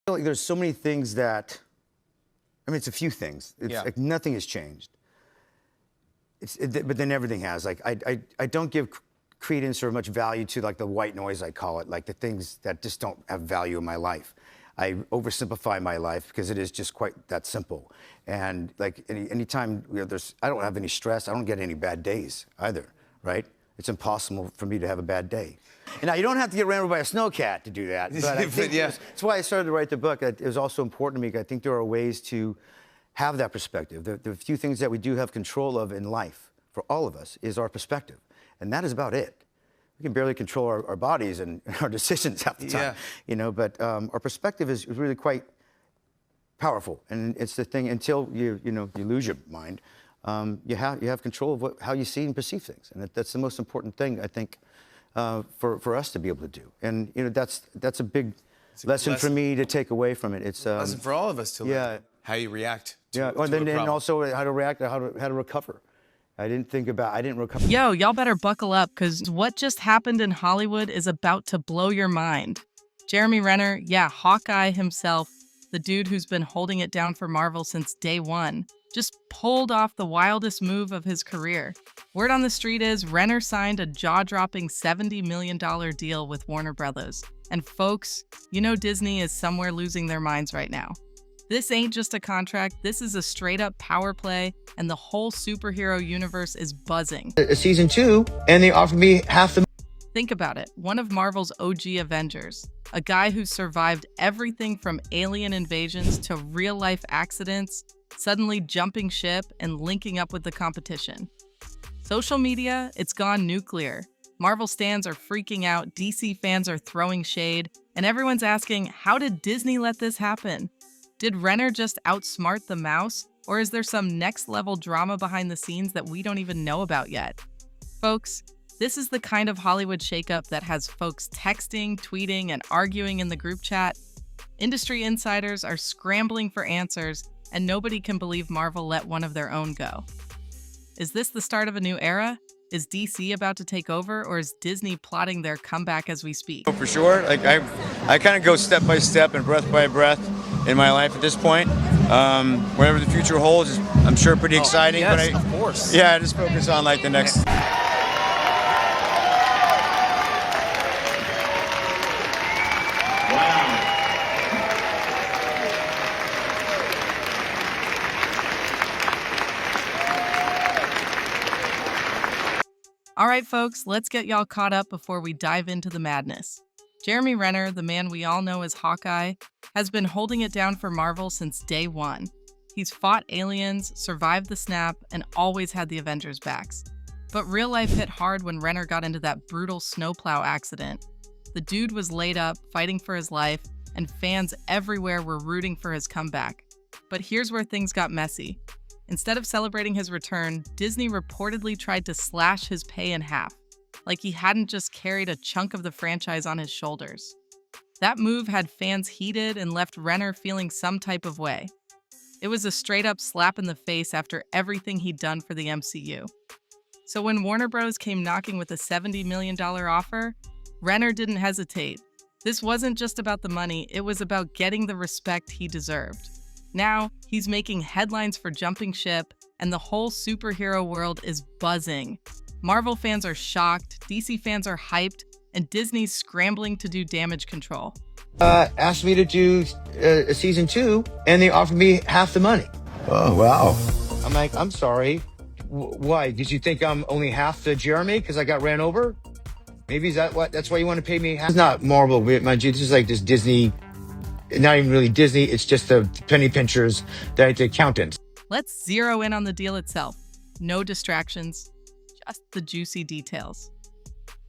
feel like there's so many things that, I mean, it's a few things. It's like nothing has changed. But then everything has. Like, I don't give credence or much value to, like, the white noise, I call it, like the things that just don't have value in my life. I oversimplify my life because it is just quite that simple. And like anytime I don't have any stress, I don't get any bad days either, right? It's impossible for me to have a bad day. And now you don't have to get ran over by a snowcat to do that. But I think that's why I started to write the book. It was also important to me. I think there are ways to have that perspective. The few things that we do have control of in life, for all of us, is our perspective. And that is about it. We can barely control our bodies and our decisions half the time, you know, but our perspective is really quite powerful. And it's the thing, until you lose your mind, you have control of how you see and perceive things. And that's the most important thing, I think, for us to be able to do. And, you know, that's a big lesson for me to take away from it. It's a lesson for all of us to learn. How you react to, and also how to react, how to recover. I didn't recover. Yo, y'all better buckle up, because what just happened in Hollywood is about to blow your mind. Jeremy Renner, Hawkeye himself, the dude who's been holding it down for Marvel since day one, just pulled off the wildest move of his career. Word on the street is Renner signed a jaw-dropping $70 million deal with Warner Brothers. And folks, you know Disney is somewhere losing their minds right now. This ain't just a contract, this is a straight-up power play, and the whole superhero universe is buzzing. Season 2, and they offered me half the... Think about it, one of Marvel's OG Avengers, a guy who survived everything from alien invasions to real-life accidents, suddenly jumping ship and linking up with the competition. Social media, it's gone nuclear. Marvel stans are freaking out, DC fans are throwing shade, and everyone's asking, how did Disney let this happen? Did Renner just outsmart the mouse, or is there some next-level drama behind the scenes that we don't even know about yet? Folks, this is the kind of Hollywood shakeup that has folks texting, tweeting, and arguing in the group chat. Industry insiders are scrambling for answers, and nobody can believe Marvel let one of their own go. Is this the start of a new era? Is DC about to take over, or is Disney plotting their comeback as we speak? For sure, like I kind of go step by step and breath by breath in my life at this point. Whatever the future holds is, I'm sure, pretty exciting. Yes, but of course. Yeah, I just focus on like the next. All right, folks, let's get y'all caught up before we dive into the madness. Jeremy Renner, the man we all know as Hawkeye, has been holding it down for Marvel since day one. He's fought aliens, survived the snap, and always had the Avengers' backs. But real life hit hard when Renner got into that brutal snowplow accident. The dude was laid up, fighting for his life, and fans everywhere were rooting for his comeback. But here's where things got messy. Instead of celebrating his return, Disney reportedly tried to slash his pay in half, like he hadn't just carried a chunk of the franchise on his shoulders. That move had fans heated and left Renner feeling some type of way. It was a straight-up slap in the face after everything he'd done for the MCU. So when Warner Bros. Came knocking with a $70 million offer, Renner didn't hesitate. This wasn't just about the money, it was about getting the respect he deserved. Now, he's making headlines for jumping ship, and the whole superhero world is buzzing. Marvel fans are shocked, DC fans are hyped, and Disney's scrambling to do damage control. Asked me to do season 2, and they offered me half the money. Oh wow! I'm like, I'm sorry. Why? Did you think I'm only half the Jeremy because I got ran over? Maybe that's why you want to pay me half? It's not Marvel, mind you. This is like this Disney. Not even really Disney, it's just the penny pinchers, the accountants. Let's zero in on the deal itself. No distractions, just the juicy details.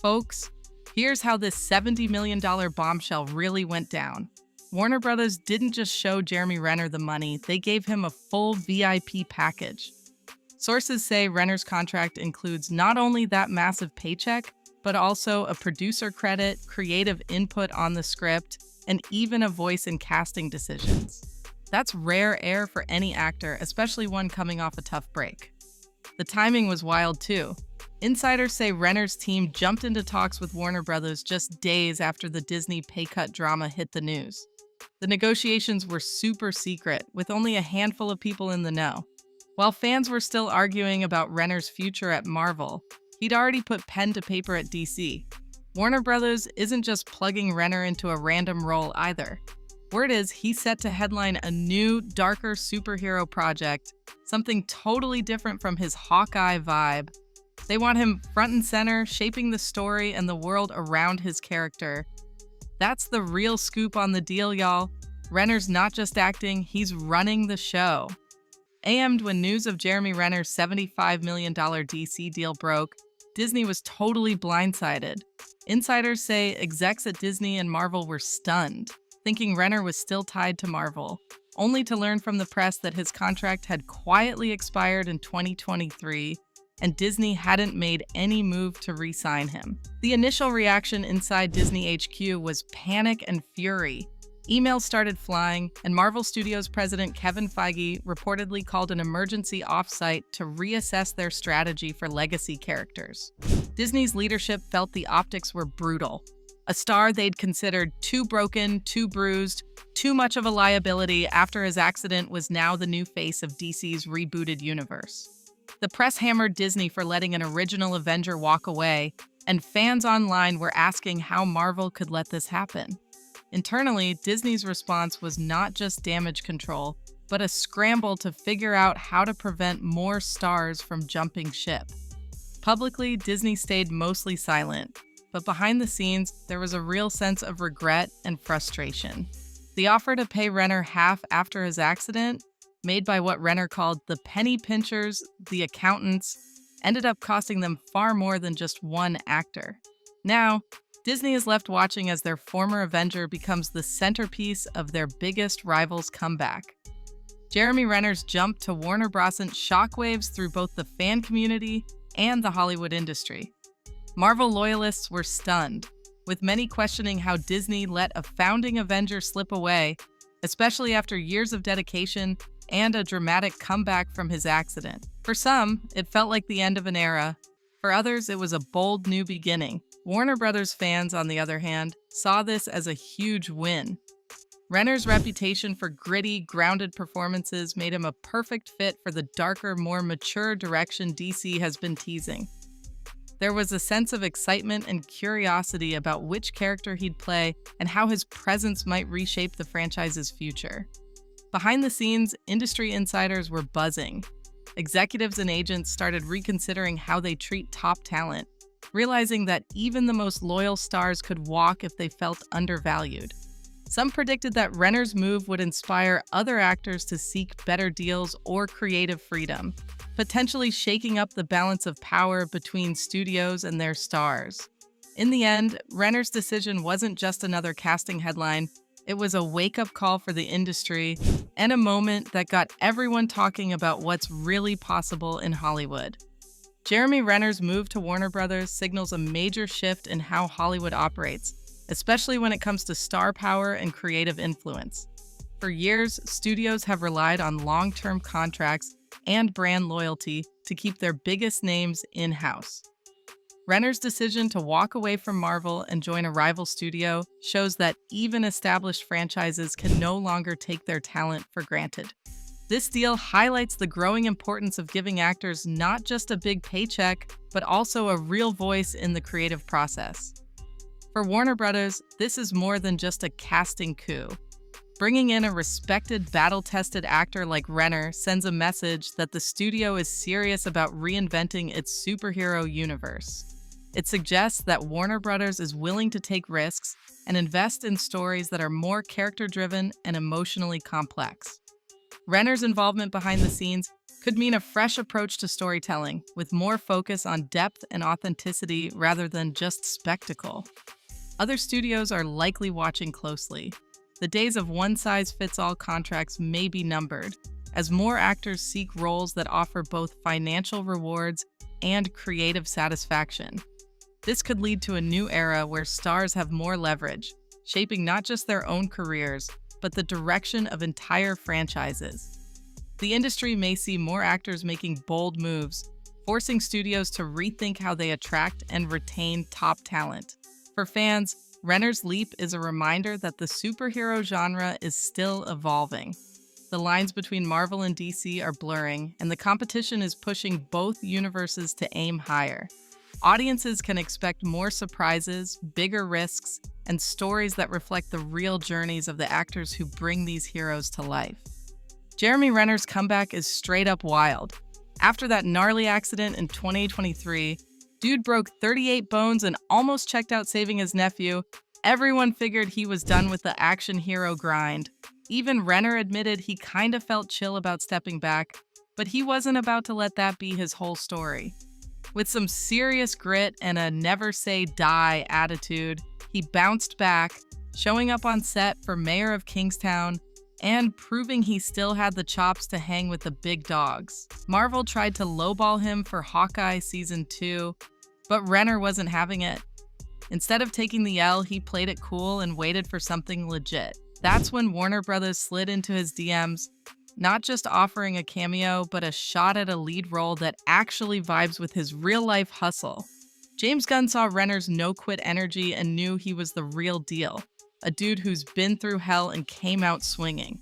Folks, here's how this $70 million bombshell really went down. Warner Brothers didn't just show Jeremy Renner the money, they gave him a full VIP package. Sources say Renner's contract includes not only that massive paycheck, but also a producer credit, creative input on the script, and even a voice in casting decisions. That's rare air for any actor, especially one coming off a tough break. The timing was wild too. Insiders say Renner's team jumped into talks with Warner Brothers just days after the Disney pay cut drama hit the news. The negotiations were super secret, with only a handful of people in the know. While fans were still arguing about Renner's future at Marvel, he'd already put pen to paper at DC. Warner Brothers isn't just plugging Renner into a random role either. Word is he's set to headline a new, darker superhero project, something totally different from his Hawkeye vibe. They want him front and center, shaping the story and the world around his character. That's the real scoop on the deal, y'all. Renner's not just acting, he's running the show. And when news of Jeremy Renner's $75 million DC deal broke, Disney was totally blindsided. Insiders say execs at Disney and Marvel were stunned, thinking Renner was still tied to Marvel, only to learn from the press that his contract had quietly expired in 2023 and Disney hadn't made any move to re-sign him. The initial reaction inside Disney HQ was panic and fury. Emails started flying, and Marvel Studios president Kevin Feige reportedly called an emergency offsite to reassess their strategy for legacy characters. Disney's leadership felt the optics were brutal. A star they'd considered too broken, too bruised, too much of a liability after his accident was now the new face of DC's rebooted universe. The press hammered Disney for letting an original Avenger walk away, and fans online were asking how Marvel could let this happen. Internally, Disney's response was not just damage control, but a scramble to figure out how to prevent more stars from jumping ship. Publicly, Disney stayed mostly silent, but behind the scenes, there was a real sense of regret and frustration. The offer to pay Renner half after his accident, made by what Renner called the penny pinchers, the accountants, ended up costing them far more than just one actor. Now, Disney is left watching as their former Avenger becomes the centerpiece of their biggest rival's comeback. Jeremy Renner's jump to Warner Bros. Sent shockwaves through both the fan community and the Hollywood industry. Marvel loyalists were stunned, with many questioning how Disney let a founding Avenger slip away, especially after years of dedication and a dramatic comeback from his accident. For some, it felt like the end of an era. For others, it was a bold new beginning. Warner Brothers fans, on the other hand, saw this as a huge win. Renner's reputation for gritty, grounded performances made him a perfect fit for the darker, more mature direction DC has been teasing. There was a sense of excitement and curiosity about which character he'd play and how his presence might reshape the franchise's future. Behind the scenes, industry insiders were buzzing. Executives and agents started reconsidering how they treat top talent, realizing that even the most loyal stars could walk if they felt undervalued. Some predicted that Renner's move would inspire other actors to seek better deals or creative freedom, potentially shaking up the balance of power between studios and their stars. In the end, Renner's decision wasn't just another casting headline, it was a wake-up call for the industry and a moment that got everyone talking about what's really possible in Hollywood. Jeremy Renner's move to Warner Brothers signals a major shift in how Hollywood operates, especially when it comes to star power and creative influence. For years, studios have relied on long-term contracts and brand loyalty to keep their biggest names in-house. Renner's decision to walk away from Marvel and join a rival studio shows that even established franchises can no longer take their talent for granted. This deal highlights the growing importance of giving actors not just a big paycheck, but also a real voice in the creative process. For Warner Brothers, this is more than just a casting coup. Bringing in a respected, battle-tested actor like Renner sends a message that the studio is serious about reinventing its superhero universe. It suggests that Warner Brothers is willing to take risks and invest in stories that are more character-driven and emotionally complex. Renner's involvement behind the scenes could mean a fresh approach to storytelling, with more focus on depth and authenticity rather than just spectacle. Other studios are likely watching closely. The days of one-size-fits-all contracts may be numbered, as more actors seek roles that offer both financial rewards and creative satisfaction. This could lead to a new era where stars have more leverage, shaping not just their own careers, but the direction of entire franchises. The industry may see more actors making bold moves, forcing studios to rethink how they attract and retain top talent. For fans, Renner's leap is a reminder that the superhero genre is still evolving. The lines between Marvel and DC are blurring, and the competition is pushing both universes to aim higher. Audiences can expect more surprises, bigger risks, and stories that reflect the real journeys of the actors who bring these heroes to life. Jeremy Renner's comeback is straight up wild. After that gnarly accident in 2023, dude broke 38 bones and almost checked out saving his nephew. Everyone figured he was done with the action hero grind. Even Renner admitted he kind of felt chill about stepping back, but he wasn't about to let that be his whole story. With some serious grit and a never say die attitude, he bounced back, showing up on set for Mayor of Kingstown and proving he still had the chops to hang with the big dogs. Marvel tried to lowball him for Hawkeye Season 2, but Renner wasn't having it. Instead of taking the L, he played it cool and waited for something legit. That's when Warner Brothers slid into his DMs, not just offering a cameo, but a shot at a lead role that actually vibes with his real-life hustle. James Gunn saw Renner's no-quit energy and knew he was the real deal, a dude who's been through hell and came out swinging.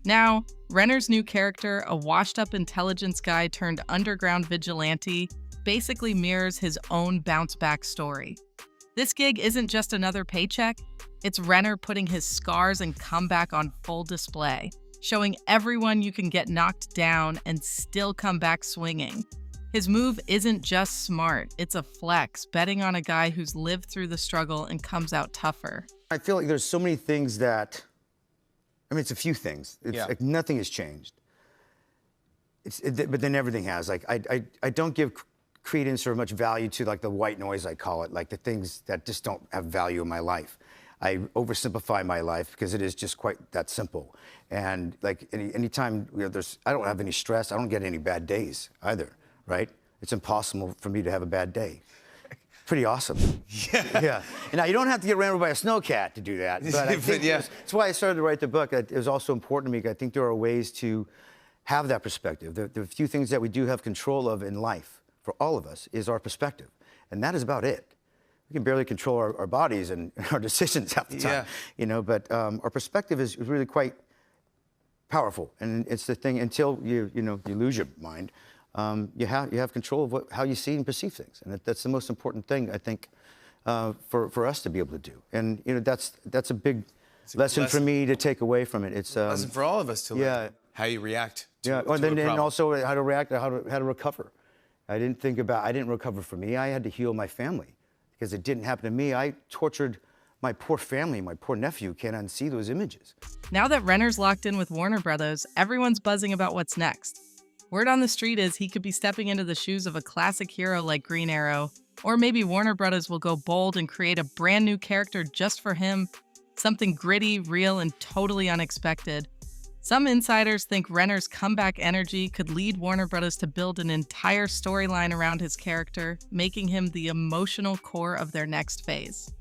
Now, Renner's new character, a washed-up intelligence guy turned underground vigilante, basically mirrors his own bounce-back story. This gig isn't just another paycheck, it's Renner putting his scars and comeback on full display, showing everyone you can get knocked down and still come back swinging. His move isn't just smart, it's a flex, betting on a guy who's lived through the struggle and comes out tougher. I feel like there's so many things that, it's a few things. It's like nothing has changed. But then everything has. Like, I don't give credence or much value to like the white noise, I call it, like the things that just don't have value in my life. I oversimplify my life because it is just quite that simple. And like anytime I don't have any stress, I don't get any bad days either, right? It's impossible for me to have a bad day. Pretty awesome. Yeah. And now you don't have to get ran over by a snowcat to do that. But I think that's why I started to write the book. It was also important to me. I think there are ways to have that perspective. The few things that we do have control of in life for all of us is our perspective. And that is about it. We can barely control our bodies and our decisions half the time, but our perspective is really quite powerful. And it's the thing, until you lose your mind, you have control of how you see and perceive things. And that's the most important thing, I think, for us to be able to do. And that's a big lesson for me to take away from it. It's a lesson for all of us to learn. How you react to, and also how to react, how to recover. I didn't recover for me. I had to heal my family. Because it didn't happen to me. I tortured my poor family, my poor nephew can't unsee those images. Now that Renner's locked in with Warner Brothers, everyone's buzzing about what's next. Word on the street is he could be stepping into the shoes of a classic hero like Green Arrow, or maybe Warner Brothers will go bold and create a brand new character just for him, something gritty, real, and totally unexpected. Some insiders think Renner's comeback energy could lead Warner Brothers to build an entire storyline around his character, making him the emotional core of their next phase.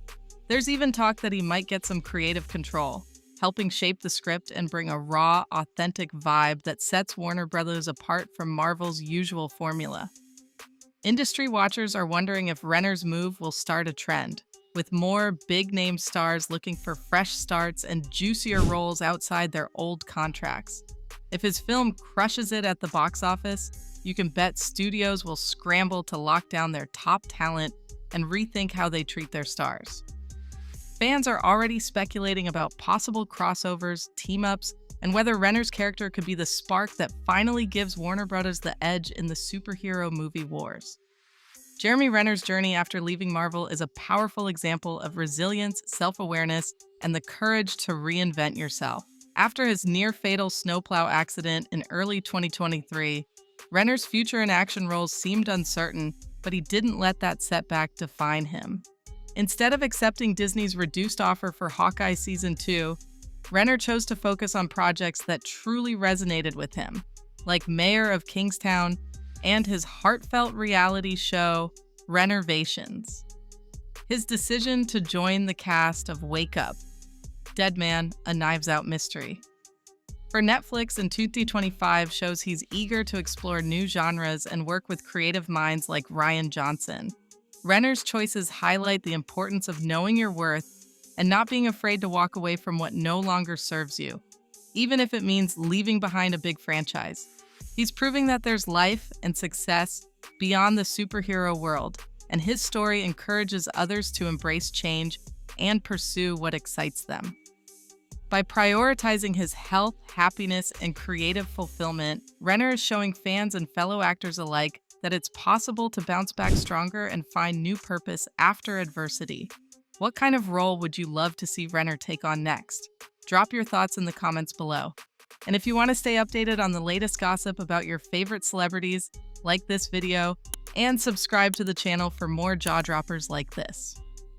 There's even talk that he might get some creative control, helping shape the script and bring a raw, authentic vibe that sets Warner Brothers apart from Marvel's usual formula. Industry watchers are wondering if Renner's move will start a trend, with more big-name stars looking for fresh starts and juicier roles outside their old contracts. If his film crushes it at the box office, you can bet studios will scramble to lock down their top talent and rethink how they treat their stars. Fans are already speculating about possible crossovers, team-ups, and whether Renner's character could be the spark that finally gives Warner Brothers the edge in the superhero movie wars. Jeremy Renner's journey after leaving Marvel is a powerful example of resilience, self-awareness, and the courage to reinvent yourself. After his near-fatal snowplow accident in early 2023, Renner's future in action roles seemed uncertain, but he didn't let that setback define him. Instead of accepting Disney's reduced offer for Hawkeye Season 2, Renner chose to focus on projects that truly resonated with him, like Mayor of Kingstown and his heartfelt reality show, Rennervations. His decision to join the cast of Wake Up, Dead Man, A Knives Out Mystery. For Netflix in 2025 shows he's eager to explore new genres and work with creative minds like Rian Johnson. Renner's choices highlight the importance of knowing your worth and not being afraid to walk away from what no longer serves you, even if it means leaving behind a big franchise. He's proving that there's life and success beyond the superhero world, and his story encourages others to embrace change and pursue what excites them. By prioritizing his health, happiness, and creative fulfillment, Renner is showing fans and fellow actors alike that it's possible to bounce back stronger and find new purpose after adversity. What kind of role would you love to see Renner take on next? Drop your thoughts in the comments below. And if you want to stay updated on the latest gossip about your favorite celebrities, like this video and subscribe to the channel for more jaw droppers like this.